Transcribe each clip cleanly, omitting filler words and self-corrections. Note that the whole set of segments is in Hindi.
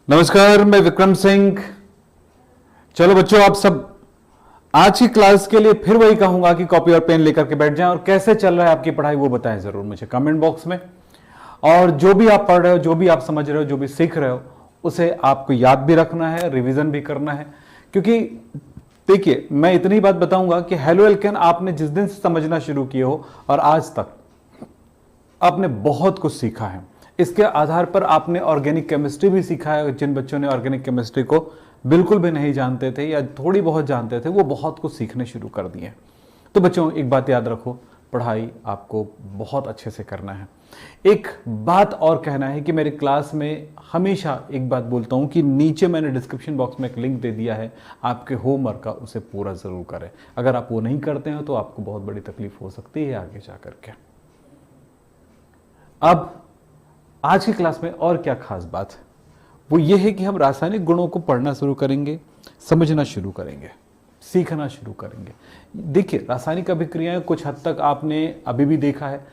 नमस्कार, मैं विक्रम सिंह। चलो बच्चों, आप सब आज की क्लास के लिए फिर वही कहूंगा कि कॉपी और पेन लेकर के बैठ जाएं और कैसे चल रहा है आपकी पढ़ाई वो बताएं जरूर मुझे कमेंट बॉक्स में। और जो भी आप पढ़ रहे हो, जो भी आप समझ रहे हो, जो भी सीख रहे हो, उसे आपको याद भी रखना है, रिवीजन भी करना है। क्योंकि देखिए, मैं इतनी बात बताऊंगा कि हेलो एल्केन आपने जिस दिन से समझना शुरू किए हो और आज तक आपने बहुत कुछ सीखा है। इसके आधार पर आपने ऑर्गेनिक केमिस्ट्री भी सीखा है। जिन बच्चों ने ऑर्गेनिक केमिस्ट्री को बिल्कुल भी नहीं जानते थे या थोड़ी बहुत जानते थे, वो बहुत कुछ सीखने शुरू कर दिए। तो बच्चों, एक बात याद रखो, पढ़ाई आपको बहुत अच्छे से करना है। एक बात और कहना है कि मेरी क्लास में हमेशा एक बात बोलता हूं कि नीचे मैंने डिस्क्रिप्शन बॉक्स में एक लिंक दे दिया है आपके होमवर्क का, उसे पूरा जरूर करें। अगर आप वो नहीं करते हैं तो आपको बहुत बड़ी तकलीफ हो सकती है आगे जाकर के। अब आज की क्लास में और क्या खास बात है, वो ये है कि हम रासायनिक गुणों को पढ़ना शुरू करेंगे, समझना शुरू करेंगे, सीखना शुरू करेंगे। देखिए, रासायनिक अभिक्रियाएं कुछ हद तक आपने अभी भी देखा है।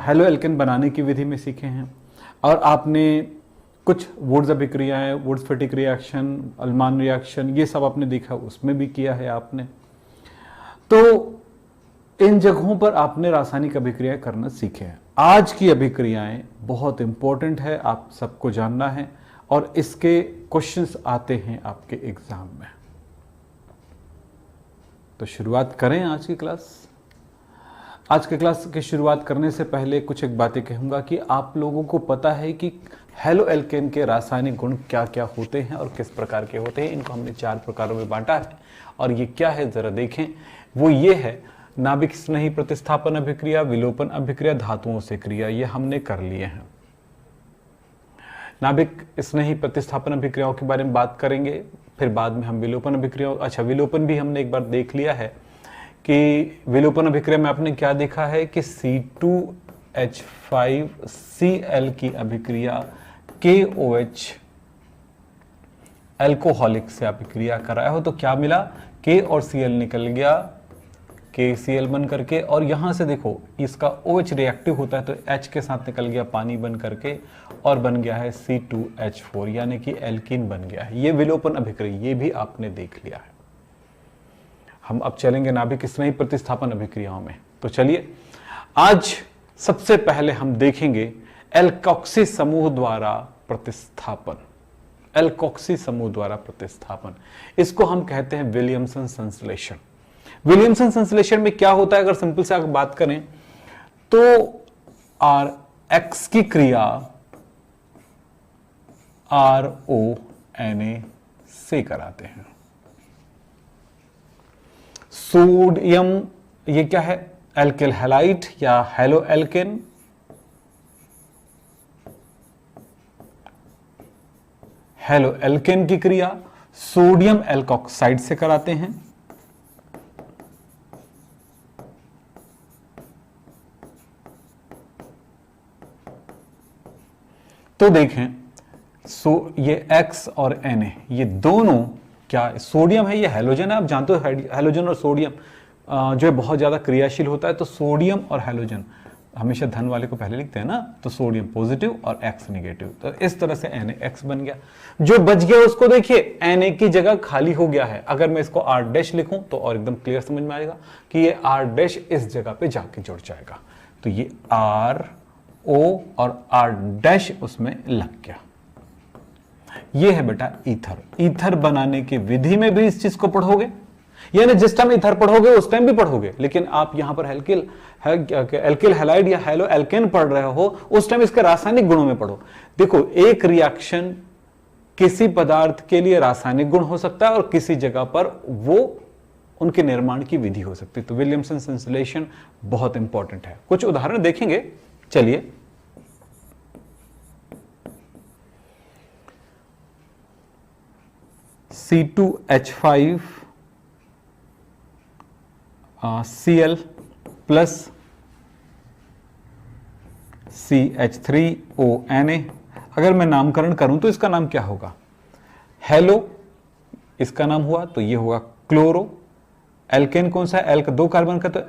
हेलो एल्केन बनाने की विधि में सीखे हैं और आपने कुछ वुड्स अभिक्रियाएं, वुड्स-फिटिक रिएक्शन, अल्मान रिएक्शन, ये सब आपने देखा, उसमें भी किया है आपने। तो इन जगहों पर आपने रासायनिक अभिक्रियाएं करना सीखे हैं। आज की अभिक्रियाएं बहुत इंपॉर्टेंट है, आप सबको जानना है और इसके क्वेश्चंस आते हैं आपके एग्जाम में। तो शुरुआत करें आज की क्लास। आज की क्लास की शुरुआत करने से पहले कुछ एक बातें कहूंगा कि आप लोगों को पता है कि हेलो एल्केन के रासायनिक गुण क्या क्या होते हैं और किस प्रकार के होते हैं। इनको हमने 4 प्रकारों में बांटा है और ये क्या है जरा देखें। वो ये है नाभिक स्नेही प्रतिस्थापन अभिक्रिया, विलोपन अभिक्रिया, धातुओं से क्रिया, ये हमने कर लिए हैं। नाभिक स्नेही प्रतिस्थापन अभिक्रियाओं के बारे में बात करेंगे, फिर बाद में हम विलोपन अभिक्रिया, अच्छा विलोपन भी हमने एक बार देख लिया है कि विलोपन अभिक्रिया में आपने क्या देखा है कि C2H5Cl की अभिक्रिया KOH एल्कोहलिक से अभिक्रिया कराया हो तो क्या मिला, K और Cl निकल गया, KCl बन करके, और यहां से देखो इसका OH रिएक्टिव होता है तो H के साथ निकल गया पानी बन करके और बन गया है C2H4, यानी कि एल्कीन बन गया है। ये विलोपन अभिक्रिया, ये भी आपने देख लिया है। हम अब चलेंगे नाभिक स्नेही प्रतिस्थापन अभिक्रियाओं में। तो चलिए, आज सबसे पहले हम देखेंगे एल्कोक्सी समूह द्वारा प्रतिस्थापन। एल्कोक्सी समूह द्वारा प्रतिस्थापन, इसको हम कहते हैं विलियमसन संश्लेषण। विलियमसन संश्लेषण में क्या होता है, अगर सिंपल से अगर बात करें तो RX की क्रिया RONA से कराते हैं। सोडियम, ये क्या है, एल्किल हैलाइड या हेलो एल्केन, हेलो एल्केन की क्रिया सोडियम एल्कोक्साइड से कराते हैं। तो देखें, ये X और Na, ये दोनों क्या सोडियम है, ये हैलोजन है। आप जानते हो हैलोजन और सोडियम जो है बहुत ज्यादा क्रियाशील होता है। तो सोडियम और हैलोजन हमेशा धन वाले को पहले लिखते हैं ना, तो सोडियम पॉजिटिव और X नेगेटिव, तो इस तरह से NaX बन गया। जो बच गया उसको देखिए, Na की जगह खाली हो गया है। अगर मैं इसको R' लिखूं तो और एकदम क्लियर समझ में आएगा कि ये R' इस जगह पे जाके जुड़ जाएगा। तो ये RO और R' उसमें लग गया। ये है बेटा ईथर। ईथर बनाने की विधि में भी इस चीज को पढ़ोगे, यानी जिस टाइम ईथर पढ़ोगे उस टाइम भी पढ़ोगे, लेकिन आप यहां पर एल्किल हैलाइड या हेलो एल्केन पढ़ रहे हो उस टाइम इसके रासायनिक गुणों में पढ़ो। देखो, एक रिएक्शन किसी पदार्थ के लिए रासायनिक गुण हो सकता है और किसी जगह पर वो उनके निर्माण की विधि हो सकती है। तो विलियमसन संश्लेषण बहुत इंपॉर्टेंट है। कुछ उदाहरण देखेंगे, चलिए। C2H5Cl प्लस CH3ONA, अगर मैं नामकरण करूं तो इसका नाम क्या होगा, हेलो इसका नाम हुआ, तो ये होगा क्लोरो। एल्केन कौन सा है, एल का 2 कार्बन का, तो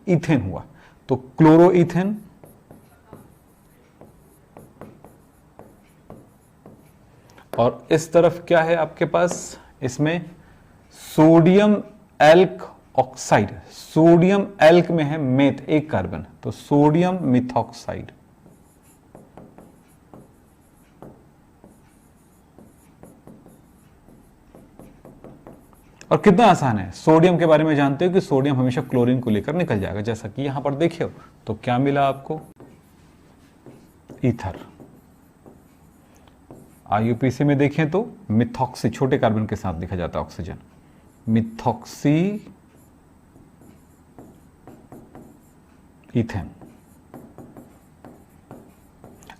इथेन हुआ, तो क्लोरो इथेन। और इस तरफ क्या है आपके पास, इसमें sodium elk oxide, sodium elk में है मेथ एक कार्बन, तो सोडियम मिथॉक्साइड। और कितना आसान है, सोडियम के बारे में जानते हो कि सोडियम हमेशा क्लोरीन को लेकर निकल जाएगा, जैसा कि यहां पर देखिए। तो क्या मिला आपको, ईथर। आईयूपीसी में देखें तो मिथॉक्सी, छोटे कार्बन के साथ लिखा जाता है ऑक्सीजन, मिथॉक्सी ईथेन।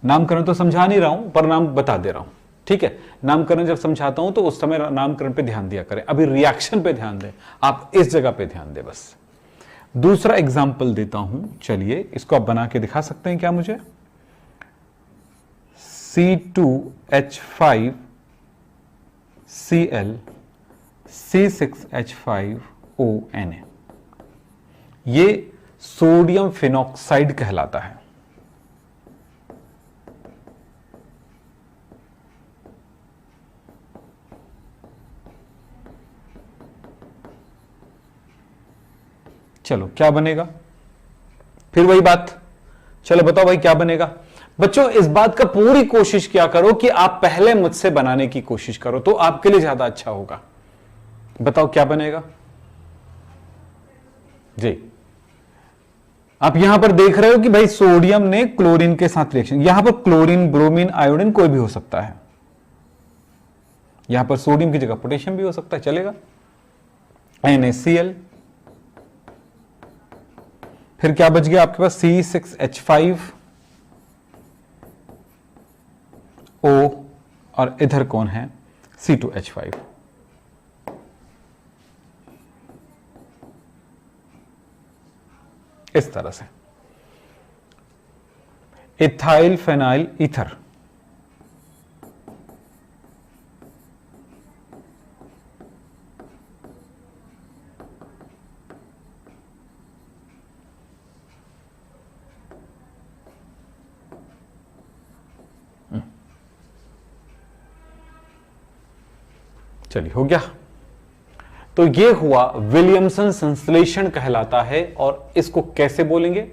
नामकरण तो समझा नहीं रहा हूं, पर नाम बता दे रहा हूं, ठीक है। नामकरण जब समझाता हूं तो उस समय नामकरण पे ध्यान दिया करें, अभी रिएक्शन पे ध्यान दें, आप इस जगह पे ध्यान दें बस। दूसरा एग्जाम्पल देता हूं, चलिए इसको आप बना के दिखा सकते हैं क्या मुझे, C2H5Cl C6H5ONa, ये सोडियम फिनॉक्साइड कहलाता है। चलो क्या बनेगा, फिर वही बात, चलो बताओ भाई क्या बनेगा। बच्चों इस बात का पूरी कोशिश किया करो कि आप पहले मुझसे बनाने की कोशिश करो, तो आपके लिए ज्यादा अच्छा होगा। बताओ क्या बनेगा जी। आप यहां पर देख रहे हो कि भाई सोडियम ने क्लोरीन के साथ रिएक्शन, यहां पर क्लोरीन, ब्रोमीन, आयोडीन कोई भी हो सकता है, यहां पर सोडियम की जगह पोटेशियम भी हो सकता है, चलेगा। NaCl, फिर क्या बच गया आपके पास, C6H5O, और इधर कौन है, C2H5। इस तरह से इथाइल फेनाइल ईथर, चलिए हो गया। तो ये हुआ विलियमसन संश्लेषण कहलाता है, और इसको कैसे बोलेंगे,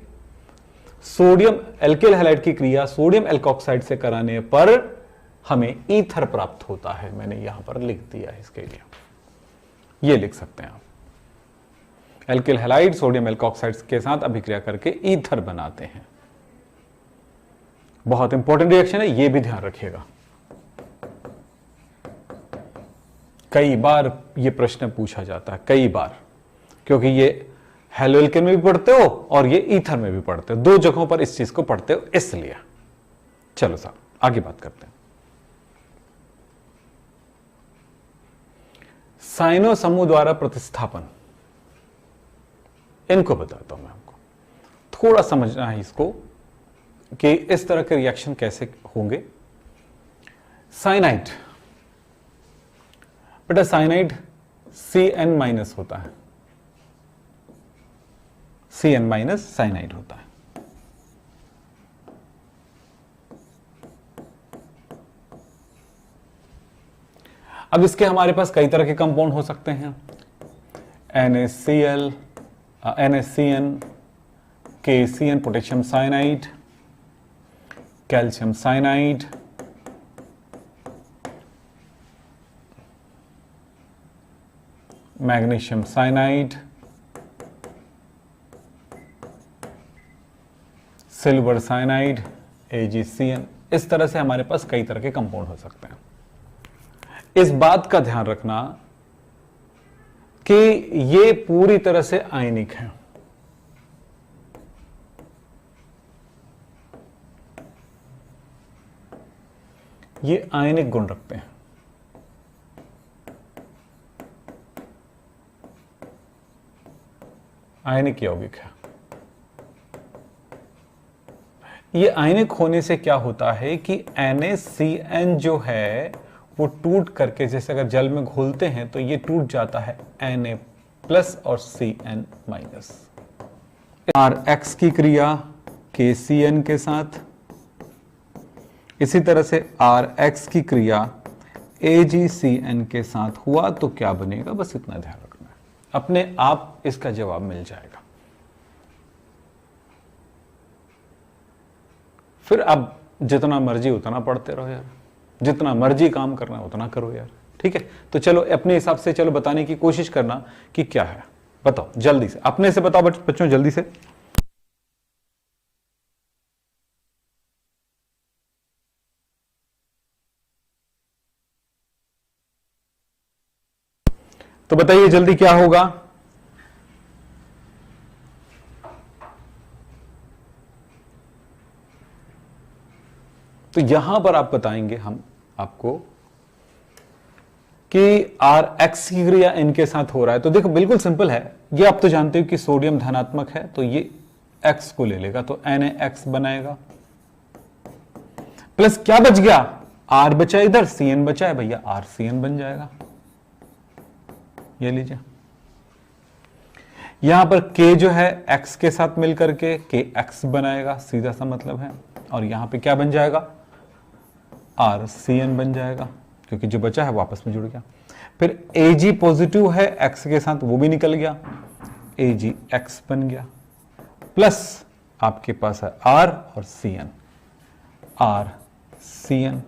सोडियम एल्किल हैलाइड की क्रिया सोडियम एल्कोक्साइड से कराने पर हमें ईथर प्राप्त होता है। मैंने यहां पर लिख दिया है, इसके लिए ये लिख सकते हैं आप, एल्किल हैलाइड सोडियम एल्कोक्साइड के साथ अभिक्रिया करके ईथर बनाते हैं। बहुत इंपॉर्टेंट रिएक्शन है, ये भी ध्यान रखिएगा, कई बार ये प्रश्न पूछा जाता है, कई बार, क्योंकि ये हेलोएल्केन में भी पढ़ते हो और ये ईथर में भी पढ़ते हो, दो जगहों पर इस चीज को पढ़ते हो, इसलिए। चलो साहब आगे बात करते हैं। साइनो समूह द्वारा प्रतिस्थापन, इनको बताता हूं मैं आपको, थोड़ा समझना है इसको कि इस तरह के रिएक्शन कैसे होंगे। साइनाइड, बेटा साइनाइड Cn- होता है, Cn- साइनाइड होता है। अब इसके हमारे पास कई तरह के कंपाउंड हो सकते हैं, NaCl, NaCN, KCN, potassium cyanide, calcium cyanide, magnesium cyanide, silver cyanide, AgCN। इस तरह से हमारे पास कई तरह के कंपाउंड हो सकते हैं। इस बात का ध्यान रखना कि ये पूरी तरह से आयनिक है, ये आयनिक गुण रखते हैं। आयनिक यौगिक है। ये आयनिक होने से क्या होता है कि NaCN जो है वो टूट करके, जैसे अगर जल में घोलते हैं तो ये टूट जाता है Na+ और Cn-। Rx की क्रिया KCN के साथ, इसी तरह से Rx की क्रिया AgCN के साथ हुआ तो क्या बनेगा, बस इतना ध्यान रखना है, अपने आप इसका जवाब मिल जाएगा। फिर अब जितना मर्जी उतना पढ़ते रहो यार, जितना मर्जी काम करना उतना करो यार, ठीक है। तो चलो अपने हिसाब से चलो बताने की कोशिश करना कि क्या है, बताओ जल्दी से, अपने से बताओ बच्चों जल्दी से। तो बताइए जल्दी क्या होगा। तो यहां पर आप बताएंगे हम आपको कि Rx की क्रिया N के साथ हो रहा है। तो देखो बिल्कुल सिंपल है, ये आप तो जानते हो कि सोडियम धनात्मक है तो ये X को ले लेगा तो NaX बनाएगा, प्लस क्या बच गया, R बचा, इधर Cn बचा है भैया, RCN बन जाएगा। ये लीजिए यहां पर K जो है X के साथ मिलकर के KX बनाएगा, सीधा सा मतलब है, और यहां पे क्या बन जाएगा, RCN बन जाएगा, क्योंकि जो बचा है वापस में जुड़ गया। फिर Ag पॉजिटिव है X के साथ, वो भी निकल गया, AgX बन गया, प्लस आपके पास है R और CN, RCN,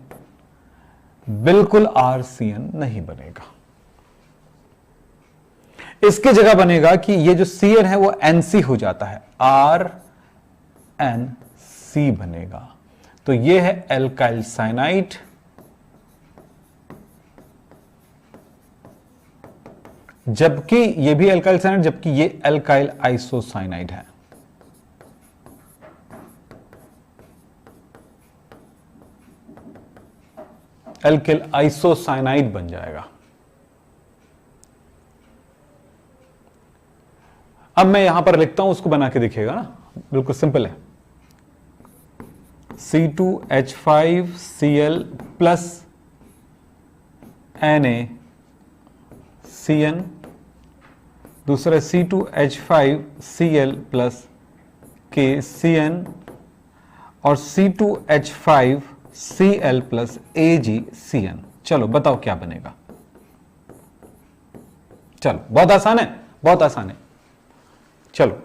बिल्कुल RCN नहीं बनेगा, इसकी जगह बनेगा कि ये जो CN है वो NC हो जाता है, RNC बनेगा। तो ये है एल्काइल साइनाइड, जबकि ये भी एल्काइल साइनाइड, जबकि ये एल्काइल आइसोसाइनाइड है। एल्काइल आइसोसाइनाइड बन जाएगा। अब मैं यहां पर लिखता हूं, उसको बना के दिखेगा ना, बिल्कुल सिंपल है। C2H5Cl प्लस NaCN, दूसरा C2H5Cl प्लस KCN, और C2H5Cl प्लस AgCN। चलो बताओ क्या बनेगा, चलो बहुत आसान है, बहुत आसान है, चलो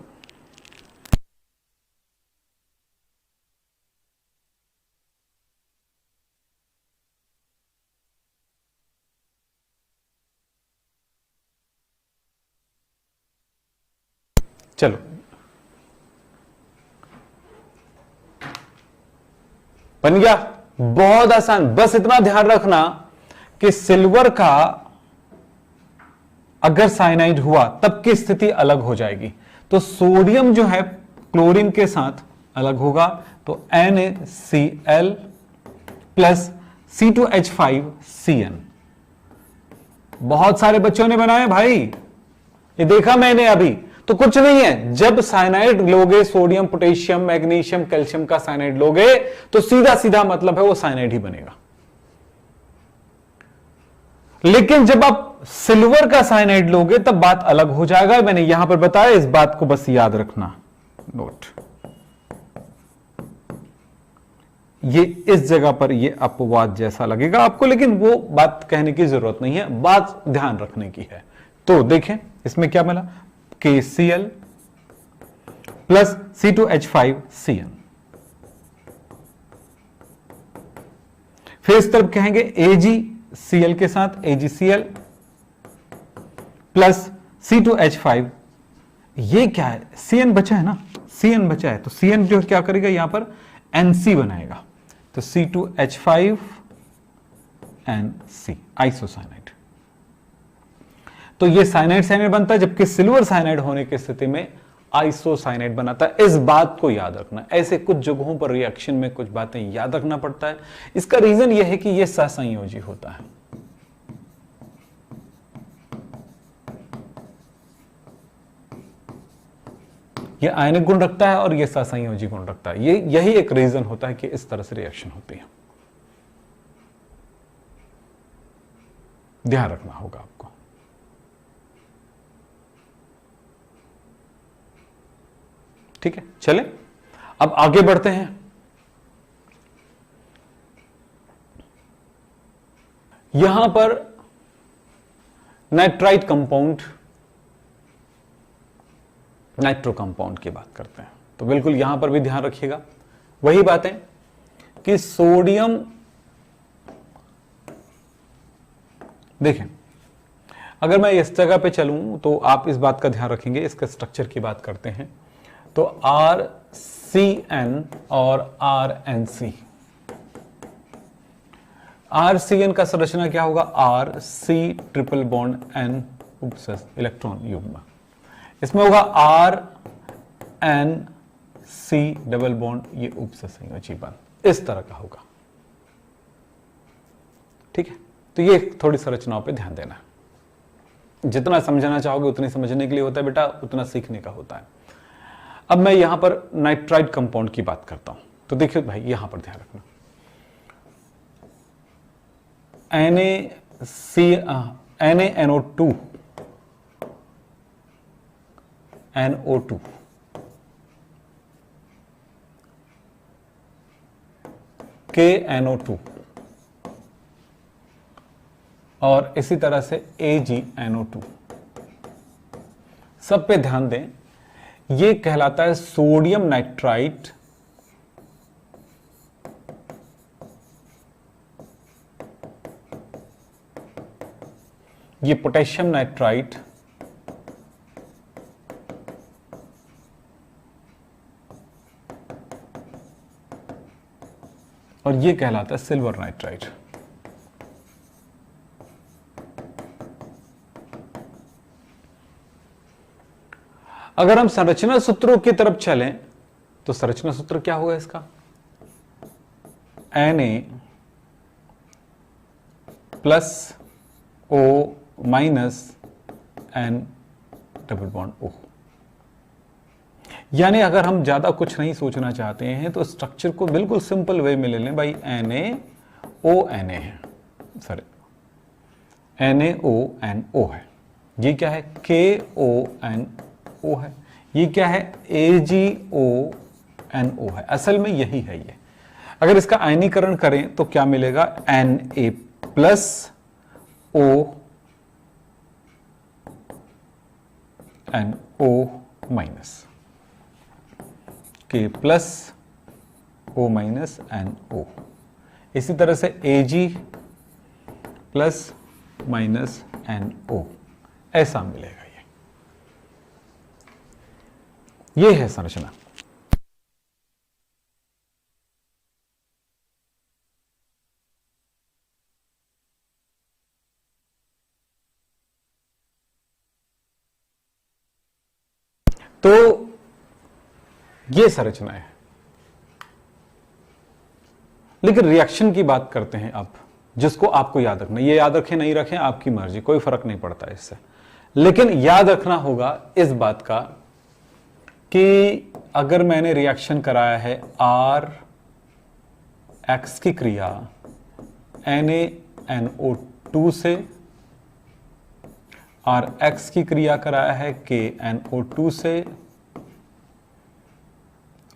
चलो बन गया, बहुत आसान। बस इतना ध्यान रखना कि सिल्वर का अगर साइनाइड हुआ तब की स्थिति अलग हो जाएगी। तो सोडियम जो है क्लोरीन के साथ अलग होगा, तो NaCl प्लस C2H5Cn। बहुत सारे बच्चों ने बनाए भाई, ये देखा मैंने अभी। तो कुछ नहीं है, जब साइनाइड लोगे, सोडियम पोटेशियम मैग्नीशियम कैल्शियम का साइनाइड लोगे तो सीधा सीधा मतलब है वो साइनाइड ही बनेगा। लेकिन जब आप सिल्वर का साइनाइड लोगे तब बात अलग हो जाएगा। मैंने यहां पर बताया, इस बात को बस याद रखना, नोट। ये इस जगह पर ये अपवाद जैसा लगेगा आपको, लेकिन वो बात कहने की जरूरत नहीं है, बात ध्यान रखने की है। तो देखें इसमें क्या मिला, KCl प्लस C2H5Cn। फिर इस तरफ कहेंगे AgCl के साथ AgCl प्लस C2H5, ये क्या है, Cn बचा है ना, Cn बचा है, तो Cn जो क्या करेगा यहां पर NC बनाएगा, तो C2H5NC आइसोसाइनाइड। तो ये साइनाइड साइनाइड बनता है, जबकि सिल्वर साइनाइड होने की स्थिति में आइसोसाइनाइड बनाता है। इस बात को याद रखना, ऐसे कुछ जगहों पर रिएक्शन में कुछ बातें याद रखना पड़ता है। इसका रीजन यह है कि यह सहसंयोजी होता है। यह आयनिक गुण रखता है और यह सहसंयोजी गुण रखता है। यही एक रीजन होता है कि इस तरह से रिएक्शन होती है। ध्यान रखना होगा आपको। ठीक है, चले अब आगे बढ़ते हैं। यहां पर नाइट्राइट कंपाउंड, नाइट्रो कंपाउंड की बात करते हैं, तो बिल्कुल यहां पर भी ध्यान रखिएगा वही बातें कि सोडियम, देखें अगर मैं इस जगह पे चलूं तो आप इस बात का ध्यान रखेंगे, इसके स्ट्रक्चर की बात करते हैं तो RCN और RNC, RCN का संरचना क्या होगा, RC ट्रिपल बॉन्ड N उपसर्ग इलेक्ट्रॉन युग्म, इसमें होगा RNC डबल बॉन्ड, ये उपसर्ग संयोजी बंध इस तरह का होगा। ठीक है, तो ये थोड़ी संरचनाओं पे ध्यान देना, जितना समझना चाहोगे उतनी समझने के लिए होता है बेटा, उतना सीखने का होता है। अब मैं यहां पर नाइट्राइट कंपाउंड की बात करता हूं, तो देखिए भाई यहां पर ध्यान रखना, NaNO2 NO2 KNO2 और इसी तरह से AgNO2, सब पे ध्यान दें, ये कहलाता है सोडियम नाइट्राइट ये पोटेशियम नाइट्राइट और ये कहलाता है सिल्वर नाइट्राइट। अगर हम संरचना सूत्रों की तरफ चलें तो संरचना सूत्र क्या होगा इसका, Na plus O minus N double bond O। यानी अगर हम ज्यादा कुछ नहीं सोचना चाहते हैं तो स्ट्रक्चर को बिल्कुल सिंपल वे में ले लें भाई, NaONA है, सॉरी NaONO है, ये क्या है KONO है, ये क्या है AgONO है, असल में यही है ये। अगर इसका आयनीकरण करें तो क्या मिलेगा, Na plus O NO minus, K plus O minus NO, इसी तरह से Ag प्लस माइनस NO, ऐसा मिलेगा। ये है संरचना। तो ये संरचना है, लेकिन रिएक्शन की बात करते हैं अब, जिसको आपको याद रखना, ये याद रखें नहीं रखें आपकी मर्जी, कोई फर्क नहीं पड़ता इससे, लेकिन याद रखना होगा इस बात का कि अगर मैंने रिएक्शन कराया है RX की क्रिया NaNO2 से, RX की क्रिया कराया है KNO2 से,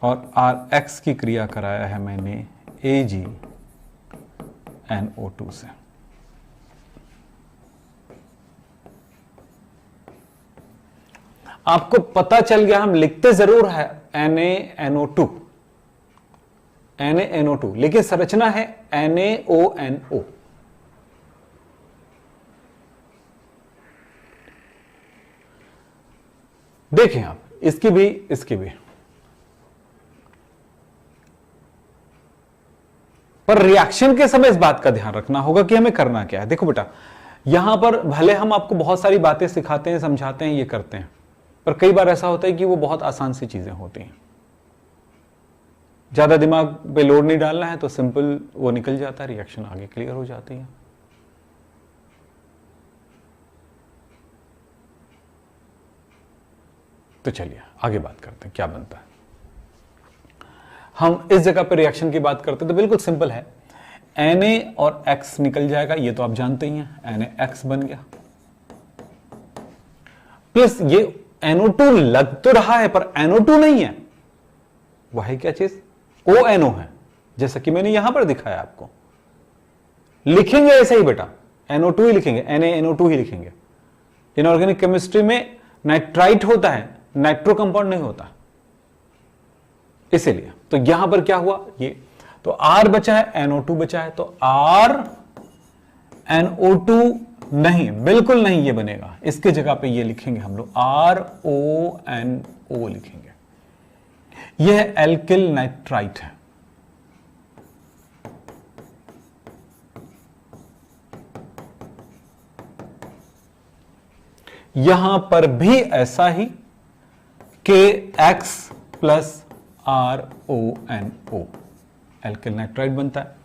और RX की क्रिया कराया है मैंने AgNO2 से। आपको पता चल गया, हम लिखते जरूर है NaNO2 NaNO2, लेकिन संरचना है NaONO। देखें आप, इसकी भी इसकी भी, पर रिएक्शन के समय इस बात का ध्यान रखना होगा कि हमें करना क्या है। देखो बेटा, यहां पर भले हम आपको बहुत सारी बातें सिखाते हैं, समझाते हैं, ये करते हैं, पर कई बार ऐसा होता है कि वो बहुत आसान सी चीजें होती हैं, ज्यादा दिमाग पे लोड नहीं डालना है तो सिंपल वो निकल जाता है, रिएक्शन आगे क्लियर हो जाती है। तो चलिए आगे बात करते हैं क्या बनता है। हम इस जगह पर रिएक्शन की बात करते हैं तो बिल्कुल सिंपल है, Na और X निकल जाएगा, ये तो आप जानते ही हैं, NaX बन गया, प्लस ये NO2 लग तो रहा है पर NO2 नहीं है, वह है क्या चीज, ONO है, जैसा कि मैंने यहां पर दिखाया आपको। लिखेंगे ऐसे ही बेटा, NO2 ही लिखेंगे, NaNO2 ही लिखेंगे। इनऑर्गेनिक केमिस्ट्री में नाइट्राइट होता है, नाइट्रो कंपाउंड नहीं होता, इसीलिए। तो यहां पर क्या हुआ, ये तो R बचा है, NO2 बचा है, तो RNO2 नहीं, बिल्कुल नहीं ये बनेगा। इसके जगह पे ये लिखेंगे हम लोग RONO लिखेंगे। यह एल्किल नाइट्राइट है। यहां पर भी ऐसा ही KX plus RONO alkyl nitrite बनता है।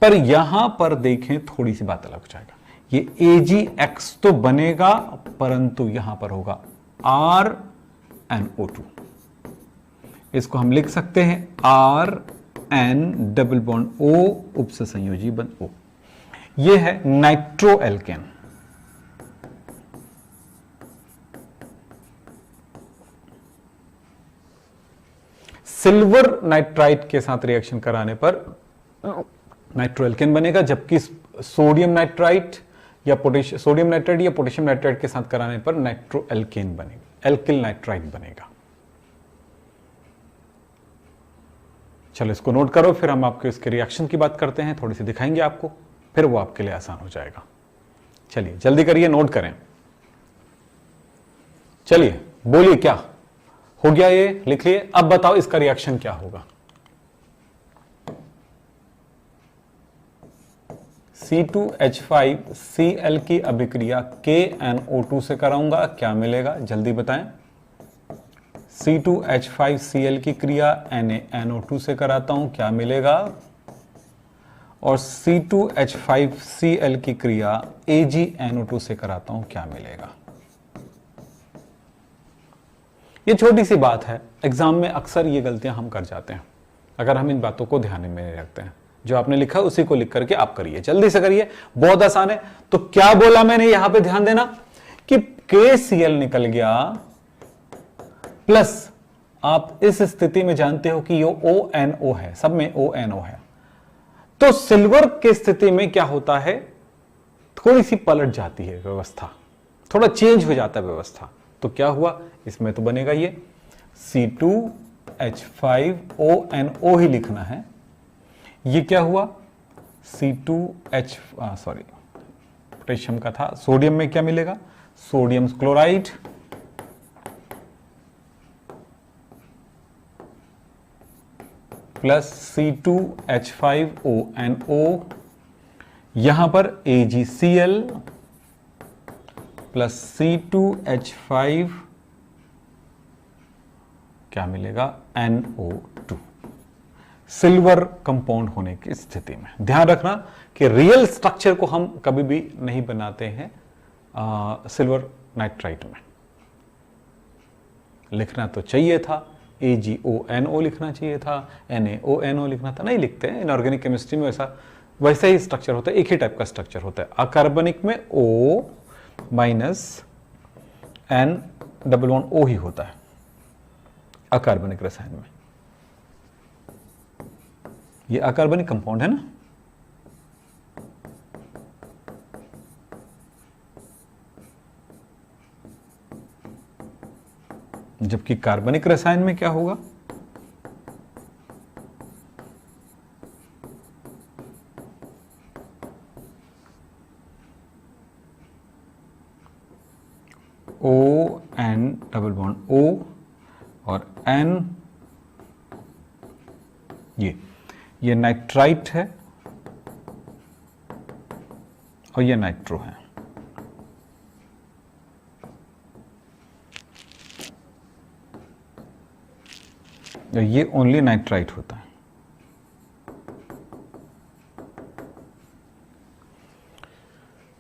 पर यहां पर देखें, थोड़ी सी बात अलग हो जाएगा। ये AgX तो बनेगा, परंतु यहां पर होगा RNO2। इसको हम लिख सकते हैं RN डबल बॉन्ड O उपसे संयोजी बंध O। यह है नाइट्रो एल्केन। सिल्वर नाइट्राइट के साथ रिएक्शन कराने पर नाइट्रो एल्केन बनेगा, जबकि सोडियम नाइट्राइट या सोडियम नाइट्राइट या पोटेशियम नाइट्राइट के साथ कराने पर नाइट्रो एल्केन बनेगा, एल्किल नाइट्राइट बनेगा। चलो इसको नोट करो, फिर हम आपके इसके रिएक्शन की बात करते हैं, थोड़ी सी दिखाएंगे आपको, फिर वो आपके लिए आसान हो जाएगा। चलिए जल्दी करिए, नोट करें। चलिए बोलिए, क्या हो गया, ये लिख लिए। अब बताओ इसका रिएक्शन क्या होगा। C2H5Cl की अभिक्रिया KNO2 से कराऊंगा, क्या मिलेगा जल्दी बताएं। C2H5Cl की क्रिया NaNO2 से कराता हूं, क्या मिलेगा। और C2H5Cl की क्रिया AgNO2 से कराता हूं, क्या मिलेगा। ये छोटी सी बात है, एग्जाम में अक्सर ये गलतियां हम कर जाते हैं अगर हम इन बातों को ध्यान में नहीं रखते हैं। जो आपने लिखा उसी को लिख करके आप करिए, जल्दी से करिए, बहुत आसान है। तो क्या बोला मैंने, यहां पे ध्यान देना कि KCl निकल गया, प्लस आप इस स्थिति में जानते हो कि ये ONO है, सब में ONO है। तो सिल्वर की स्थिति में क्या होता है, थोड़ी सी पलट जाती है व्यवस्था, थोड़ा चेंज हो जाता है व्यवस्था। तो क्या हुआ, इसमें तो बनेगा ये C2H5ONO ही लिखना है। ये क्या हुआ, सॉरी पोटेशियम का था, सोडियम में क्या मिलेगा, सोडियम क्लोराइड प्लस C2H5ONO, यहां पर AgCl प्लस C2H5 क्या मिलेगा, NO2। सिल्वर कंपाउंड होने की स्थिति में ध्यान रखना कि रियल स्ट्रक्चर को हम कभी भी नहीं बनाते हैं सिल्वर नाइट्राइट में। लिखना तो चाहिए था AgONO लिखना चाहिए था, NaONO लिखना था, नहीं लिखते हैं। इनऑर्गेनिक केमिस्ट्री में वैसा ही स्ट्रक्चर होता है, एक ही टाइप का स्ट्रक्चर होता है। अकार्बनिक में O minus N double bond O ही होता है अकार्बनिक रसायन में। ये अकार्बनिक कंपाउंड है ना, जबकि कार्बनिक रसायन में क्या होगा, ON डबल बॉन्ड O और N, ये नाइट्राइट है और ये नाइट्रो है। ये ओनली नाइट्राइट होता है।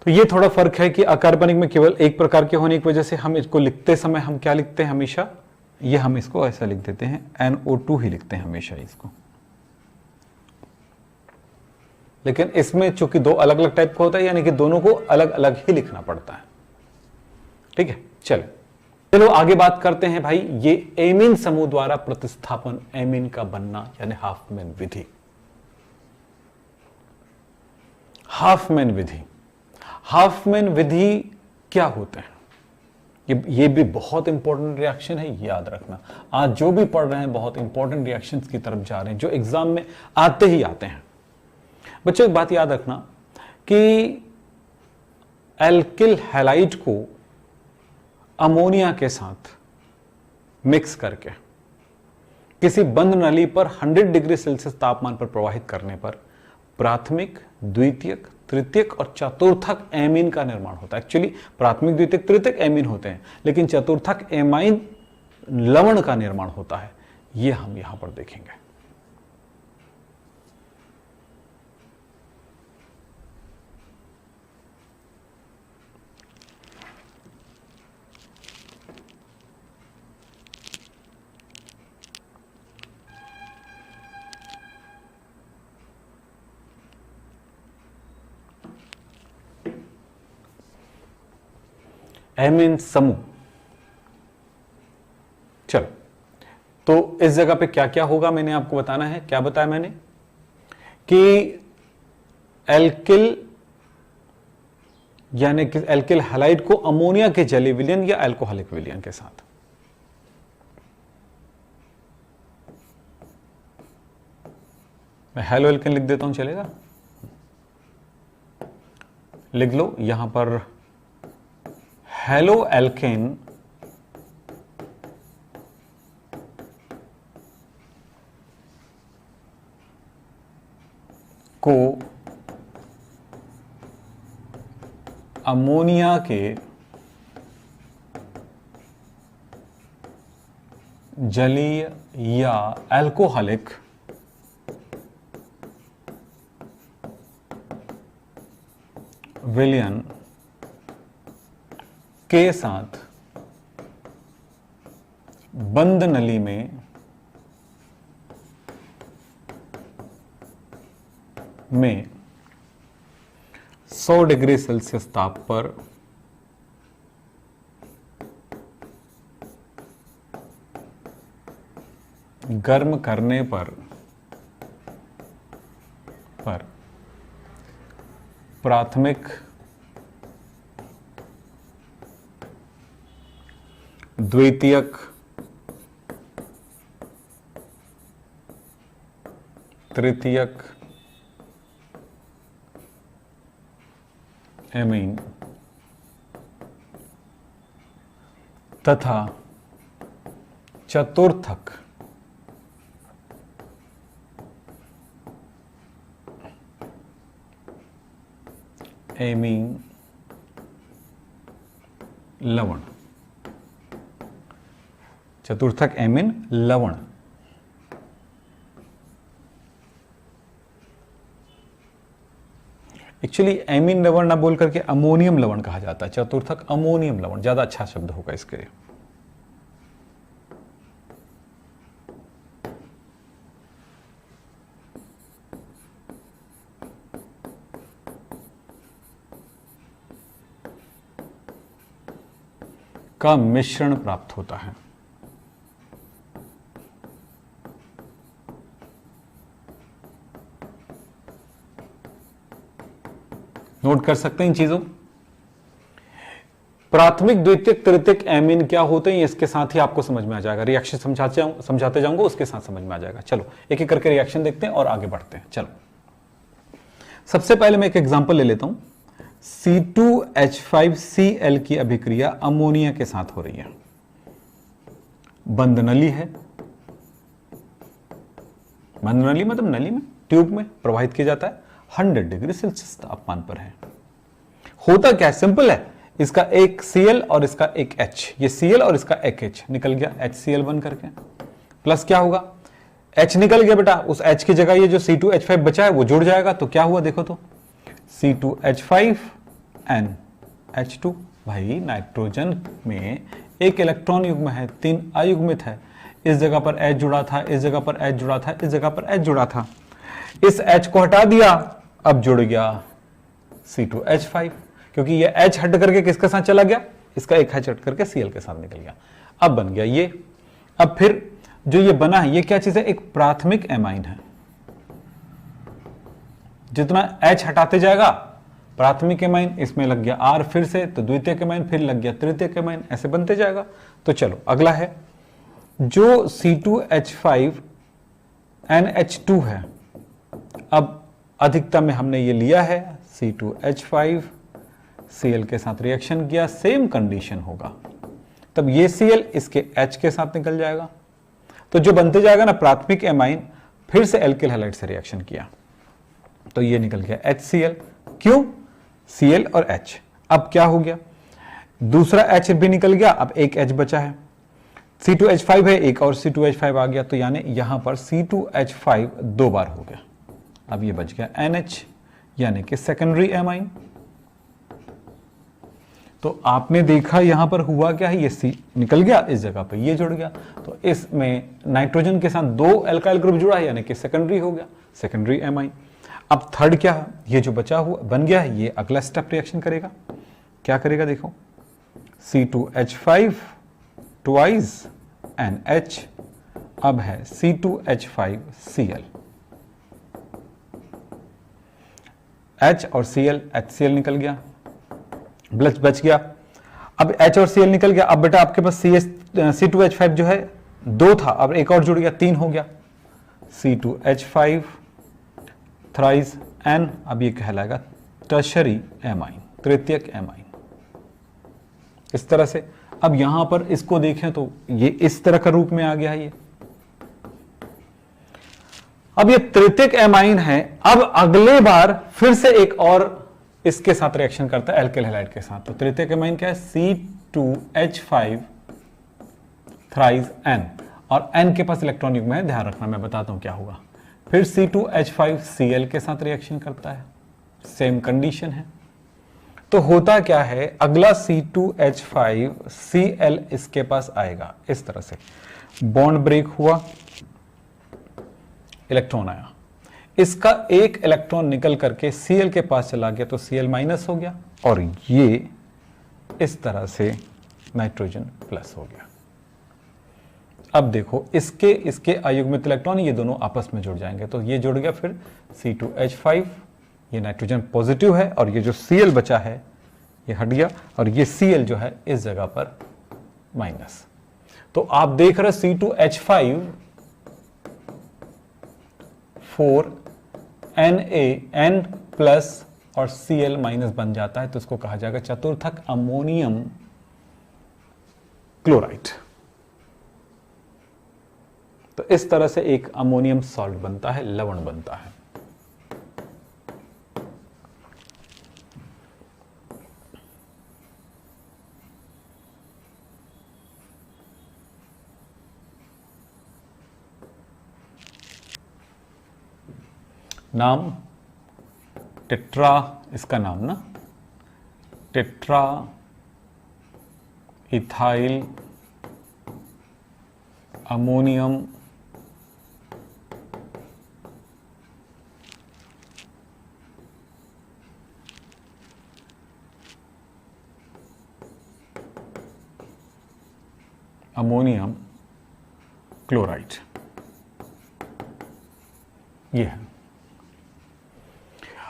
तो ये थोड़ा फर्क है कि अकार्बनिक में केवल एक प्रकार के होने की वजह से हम इसको लिखते समय हम क्या लिखते हैं हमेशा, ये हम इसको ऐसा लिख देते हैं NO2 ही लिखते हैं हमेशा इसको। लेकिन इसमें चूंकि दो अलग अलग टाइप का होता है, यानी कि दोनों को अलग अलग ही लिखना पड़ता है। ठीक है, चलो आगे बात करते हैं भाई, ये एमीन समूह द्वारा प्रतिस्थापन, एमीन का बनना यानी हाफमैन विधि। हाफमैन विधि, हाफमैन विधि क्या होते हैं? ये भी बहुत इंपॉर्टेंट रिएक्शन है, याद रखना। आज जो भी पढ़ रहे हैं बहुत इंपॉर्टेंट रिएक्शंस की तरफ जा रहे हैं, जो एग्जाम में आते ही आते हैं। बच्चों एक बात याद रखना कि एल्किल हैलाइड को अमोनिया के साथ मिक्स करके किसी बंद नली पर 100 डिग्री सेल्सियस तापमान पर प्रवाहित करने पर प्राथमिक, द्वितीयक, तृतीयक और चतुर्थक एमीन का निर्माण होता है। एक्चुअली प्राथमिक, द्वितीयक, तृतीयक एमीन होते हैं, लेकिन चतुर्थक एमाइन लवण का निर्माण होता है। यह हम यहां पर देखेंगे। एमीन समूह। चलो, तो इस जगह पे क्या क्या होगा मैंने आपको बताना है। क्या बताया मैंने कि एल्किल यानी कि एल्किल हैलाइड को अमोनिया के जलीय विलयन या एल्कोहलिक विलयन के साथ मैं हेलो एल्केन लिख देता हूं, चलेगा? लिख लो यहां पर हेलो एल्केन को अमोनिया के जलीय या एल्कोहलिक विलयन के साथ बंद नली में 100 डिग्री सेल्सियस ताप पर गर्म करने पर प्राथमिक, द्वितीयक, तृतीयक एमीन तथा चतुर्थक एमीन लवण, चतुर्थक एमीन लवण। एक्चुअली एमीन लवण ना बोल करके अमोनियम लवण कहा जाता है, चतुर्थक अमोनियम लवण ज्यादा अच्छा शब्द होगा इसके लिए। का मिश्रण प्राप्त होता है। नोट कर सकते हैं इन चीजों। प्राथमिक, द्वितीयक, तृतीयक एमीन क्या होते हैं इसके साथ ही आपको समझ में आ जाएगा। रिएक्शन समझाते जाऊंगा, उसके साथ समझ में आ जाएगा। चलो एक एक करके रिएक्शन देखते हैं और आगे बढ़ते हैं। चलो सबसे पहले मैं एक एग्जांपल ले लेता हूं। C2H5Cl की अभिक्रिया अमोनिया के साथ हो रही है। बंद नली है, बंद नली मतलब नली में, ट्यूब में प्रवाहित किया जाता है, 100 डिग्री सेल्सियस तापमान पर है। होता क्या है, सिंपल है। इसका एक Cl और इसका एक H, ये Cl और इसका एक H निकल गया HCl बन करके। प्लस क्या होगा, H निकल गया बेटा, उस H की जगह ये जो C2H5 बचा है वो जुड़ जाएगा। तो क्या हुआ देखो तो, C2H5NH2। भाई नाइट्रोजन में एक इलेक्ट्रॉन युग्म है, 3 अयुग्मित है। इस जगह पर H जुड़ा था, इस जगह पर H जुड़ा था, इस जगह पर H जुड़ा था। इस H को हटा दिया, अब जुड़ गया C2H5, क्योंकि ये H हट करके किसके साथ चला गया, इसका एक H हट करके Cl के साथ निकल गया। अब बन गया ये। अब फिर जो ये बना है ये क्या चीज है, एक प्राथमिक एमाइन है। जितना H हटाते जाएगा प्राथमिक एमाइन, इसमें लग गया R फिर से, तो द्वितीयक एमाइन, फिर लग गया तृतीयक एमाइन, ऐसे बनते जाएगा। तो चलो अगला है जो C2H5NH2 है। अब अधिकतम में हमने ये लिया है C2H5 Cl के साथ रिएक्शन किया, सेम कंडीशन होगा, तब ये Cl इसके H के साथ निकल जाएगा, तो जो बनते जाएगा ना प्राथमिक एमाइन, फिर से एल्किल हैलाइड से रिएक्शन किया तो ये निकल गया HCl। क्यों? Cl और H। अब क्या हो गया, दूसरा H भी निकल गया, अब एक H बचा है, C2H5 है, एक और C2H5 आ गया, तो यानी यहां पर C2H5 दो बार हो गया। अब ये बच गया NH, यानी कि सेकेंडरी एमाइन। तो आपने देखा यहां पर हुआ क्या है, ये C निकल गया, इस जगह पे ये जुड़ गया, तो इसमें नाइट्रोजन के साथ दो एल्काइल ग्रुप जुड़ा है, यानी कि सेकेंडरी हो गया, सेकेंडरी एमाइन। अब थर्ड क्या है, ये जो बचा हुआ बन गया है, ये अगला स्टेप रिएक्शन करेगा। क्या करेगा देखो, C2H5 ट्वाइस NH, अब है C2H5Cl, H और Cl, HCl निकल गया, बच गया। अब H और Cl निकल गया, अब बेटा आपके पास C2H5 जो है दो था, अब एक और जुड़ गया, तीन हो गया, C2H5 थ्राइस N, अब ये कहलाएगा टर्शरी एमाइन, तृतीयक एमाइन। इस तरह से अब यहां पर इसको देखें तो ये इस तरह का रूप में आ गया है ये। अब ये तृतीयक एमाइन है, अब अगले बार फिर से एक और इसके साथ रिएक्शन करता है एल्किल हैलाइड के साथ, तो तृतीयक एमाइन क्या है, C2H5 थ्राइस N, और N के पास इलेक्ट्रॉन युग्म है, ध्यान रखना, मैं बताता हूं क्या होगा। फिर C2H5Cl के साथ रिएक्शन करता है, सेम कंडीशन है। तो होता क्या है, अगला C2H5Cl इसके पास आएगा, इस तरह से बॉन्ड ब्रेक हुआ, इलेक्ट्रॉन आया, इसका एक इलेक्ट्रॉन निकल करके Cl के पास चला गया, तो Cl माइनस हो गया, और ये इस तरह से नाइट्रोजन प्लस हो गया। अब देखो इसके अयुग्मित इलेक्ट्रॉन ये दोनों आपस में जुड़ जाएंगे, तो ये जुड़ गया, फिर C2H5, ये नाइट्रोजन पॉजिटिव है, और ये जो Cl बचा है ये हट गया, और ये Cl जो है इस जगह पर माइनस। तो आप देख रहे C2H5 4Na N प्लस और Cl माइनस बन जाता है, तो इसको कहा जाएगा चतुर्थक अमोनियम क्लोराइड। तो इस तरह से एक अमोनियम सॉल्ट बनता है, लवण बनता है। नाम टेट्रा, इसका नाम ना टेट्रा इथाइल अमोनियम क्लोराइड, ये है।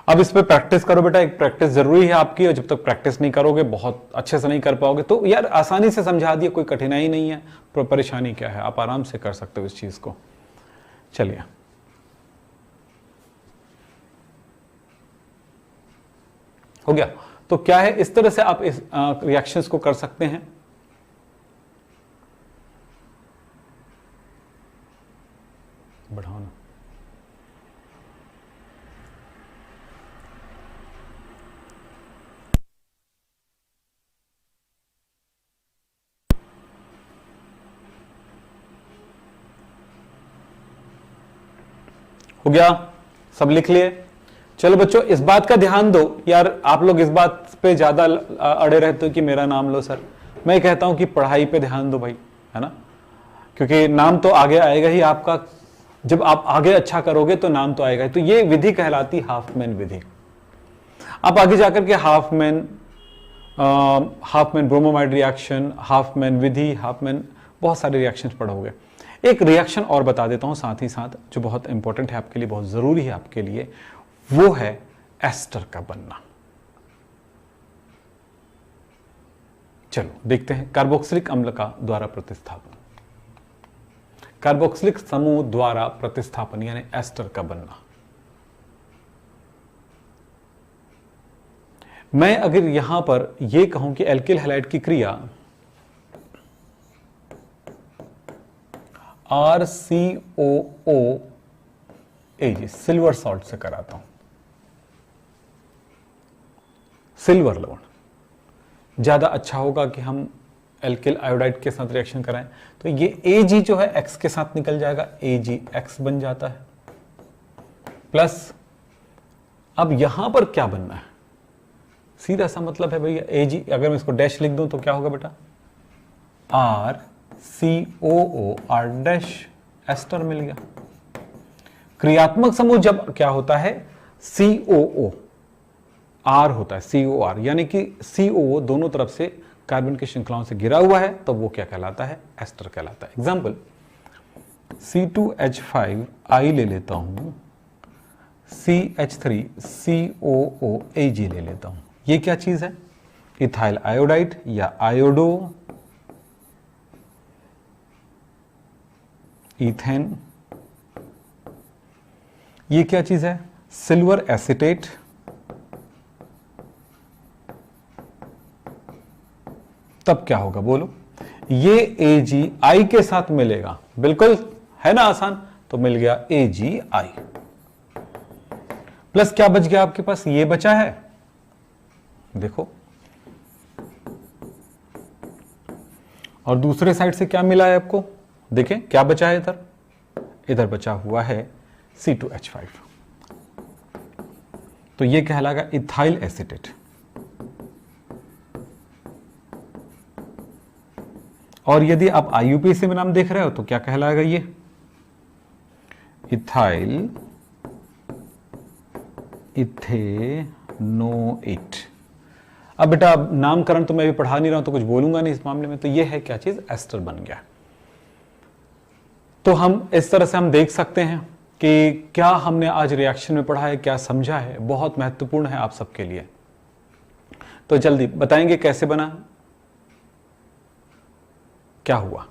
अब इस पे प्रैक्टिस करो बेटा, एक प्रैक्टिस जरूरी है आपकी, और जब तक प्रैक्टिस नहीं करोगे बहुत अच्छे से नहीं कर पाओगे। तो यार आसानी से समझा दिया, कोई कठिनाई नहीं है, परेशानी क्या है, आप आराम से कर सकते हो इस चीज को। चलिए हो गया। तो क्या है, इस तरह से आप इस रिएक्शंस को कर सकते हैं। बढ़ाओ ना, हो गया, सब लिख लिए। चलो बच्चों इस बात का ध्यान दो यार, आप लोग इस बात पे ज्यादा अड़े रहते हो कि मेरा नाम लो सर। मैं कहता हूं कि पढ़ाई पे ध्यान दो भाई, है ना, क्योंकि नाम तो आगे आएगा ही आपका, जब आप आगे अच्छा करोगे तो नाम तो आएगा ही। तो ये विधि कहलाती हाफमैन विधि। आप आगे जाकर के हाफमैन ब्रोमोमाइड रिएक्शन, हाफमैन विधि, हाफमैन बहुत सारे रिएक्शंस पढ़ोगे। एक रिएक्शन और बता देता हूं साथ ही साथ, जो बहुत इंपॉर्टेंट है आपके लिए, बहुत जरूरी है आपके लिए, वो है एस्टर का बनना। चलो देखते हैं कार्बोक्सिलिक अम्ल का द्वारा प्रतिस्थापन। कार्बोक्सिलिक समूह द्वारा प्रतिस्थापन यानी एस्टर का बनना। मैं अगर यहां पर यह कहूं कि एल्किल हैलाइड की क्रिया RCOOAg सिल्वर सॉल्ट से कराता हूं, सिल्वर लवण ज्यादा अच्छा होगा कि हम एल्किल आयोडाइड के साथ रिएक्शन कराएं, तो ये Ag जो है X के साथ निकल जाएगा, AgX बन जाता है। प्लस अब यहां पर क्या बनना है, सीधा सा मतलब है भैया Ag, अगर मैं इसको डैश लिख दूं तो क्या होगा बेटा, RCOO R डैश एस्टर मिल गया। क्रियात्मक समूह जब क्या होता है COO R होता है, COR यानी कि COO दोनों तरफ से कार्बन की श्रृंखलाओं से घिरा हुआ है, तो वो क्या कहलाता है, एस्टर कहलाता है। एग्जांपल C2H5 I ले लेता हूं, CH3 COOAg ले लेता हूं। ये क्या चीज है, इथाइल आयोडाइड या आयोडो ईथेन। ये क्या चीज है, सिल्वर एसिटेट, तब क्या होगा बोलो, ये AgI के साथ मिलेगा, बिल्कुल है ना आसान, तो मिल गया AgI। प्लस क्या बच गया आपके पास, ये बचा है, देखो, और दूसरे साइड से क्या मिला है आपको, देखें क्या बचा है, इधर बचा हुआ है C2H5, तो ये कहलाएगा इथाइल एसिटेट। और यदि आप IUPAC में नाम देख रहे हो तो क्या कहलाएगा, ये इथाइल इथेनोएट। अब बेटा नामकरण तो मैं भी पढ़ा नहीं रहा हूं तो कुछ बोलूंगा नहीं इस मामले में, तो ये है क्या चीज, एस्टर बन गया। तो हम इस तरह से हम देख सकते हैं कि क्या हमने आज रिएक्शन में पढ़ा है, क्या समझा है, बहुत महत्वपूर्ण है आप सबके लिए। तो जल्दी बताएंगे कैसे बना, क्या हुआ।